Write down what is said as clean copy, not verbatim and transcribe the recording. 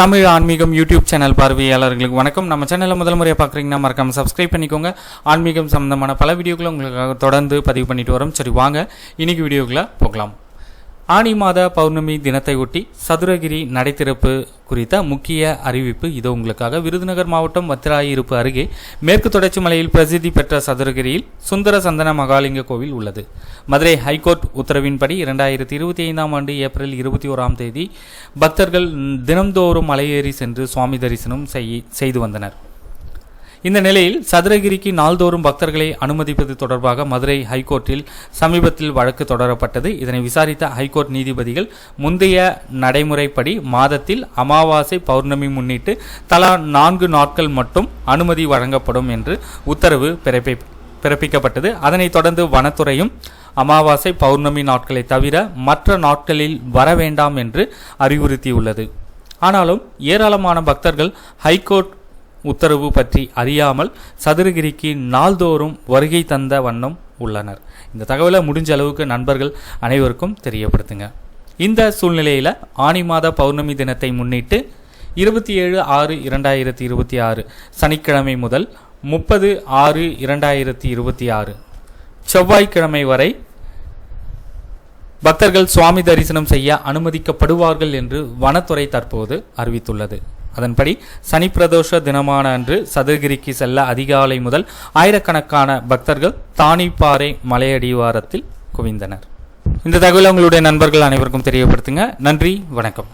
தமிழ் ஆன்மீகம் YouTube channel பார்வையாளர்களுக்கு வணக்கம். நம்ம சேனலில் முதல் முறையாக பார்க்குறீங்கன்னா மறக்காம சப்ஸ்கிரைப் பண்ணிக்கோங்க. ஆன்மீகம் சம்பந்தமான பல வீடியோக்களை உங்களுக்காக தொடர்ந்து பதிவு பண்ணிட்டு வரோம். சரி வாங்க இன்னைக்கு வீடியோக்குள்ள போகலாம். ஆனி மாத பௌர்ணமி தினத்தை ஒட்டி சதுரகிரி நடை திறப்பு குறித்த முக்கிய அறிவிப்பு இது உங்களுக்காக. விருதுநகர் மாவட்டம் வத்திராயிருப்பு அருகே மேற்கு தொடர்ச்சி மலையில் பிரசித்தி பெற்ற சதுரகிரியில் சுந்தர சந்தன மகாலிங்க கோவில் உள்ளது. மதுரை ஹைகோர்ட் உத்தரவின்படி 2025ஆம் ஆண்டு ஏப்ரல் 21ஆம் தேதி பக்தர்கள் தினம்தோறும் மலையேறி சென்று சுவாமி தரிசனம் செய்து வந்தனர். இந்த நிலையில் சதுரகிரிக்கு நாள்தோறும் பக்தர்களை அனுமதிப்பது தொடர்பாக மதுரை ஹைகோர்ட்டில் சமீபத்தில் வழக்கு தொடரப்பட்டது. இதனை விசாரித்த ஹைகோர்ட் நீதிபதிகள் முந்தைய நடைமுறைப்படி மாதத்தில் அமாவாசை பௌர்ணமி முன்னிட்டு தலா 4 நாட்கள் மட்டும் அனுமதி வழங்கப்படும் என்று உத்தரவு பிறப்பிக்கப்பட்டது. அதனைத் தொடர்ந்து வனத்துறையும் அமாவாசை பௌர்ணமி நாட்களை தவிர மற்ற நாட்களில் வர வேண்டாம் என்று அறிவுறுத்தியுள்ளது. ஆனாலும் ஏராளமான பக்தர்கள் ஹைகோர்ட் உத்தரவு பற்றி அறியாமல் சதுரகிரிக்கு நாள்தோறும் வருகை தந்த வண்ணம் உள்ளனர். இந்த தகவலை முடிஞ்ச அளவுக்கு நண்பர்கள் அனைவருக்கும் தெரியப்படுத்துங்க. இந்த சூழ்நிலையில் ஆனி மாத பௌர்ணமி தினத்தை முன்னிட்டு 27/6/2026 சனிக்கிழமை முதல் 30/6/2026 செவ்வாய்க்கிழமை வரை பக்தர்கள் சுவாமி தரிசனம் செய்ய அனுமதிக்கப்படுவார்கள் என்று வனத்துறை தற்போது அறிவித்துள்ளது. அதன்படி சனி பிரதோஷ தினமான அன்று சதுரகிரிக்கு செல்ல அதிகாலை முதல் ஆயிரக்கணக்கான பக்தர்கள் தானிப்பாறை மலையடிவாரத்தில் குவிந்தனர். இந்த தகவலை உங்களுடைய நண்பர்கள் அனைவருக்கும் தெரியப்படுத்துங்க. நன்றி, வணக்கம்.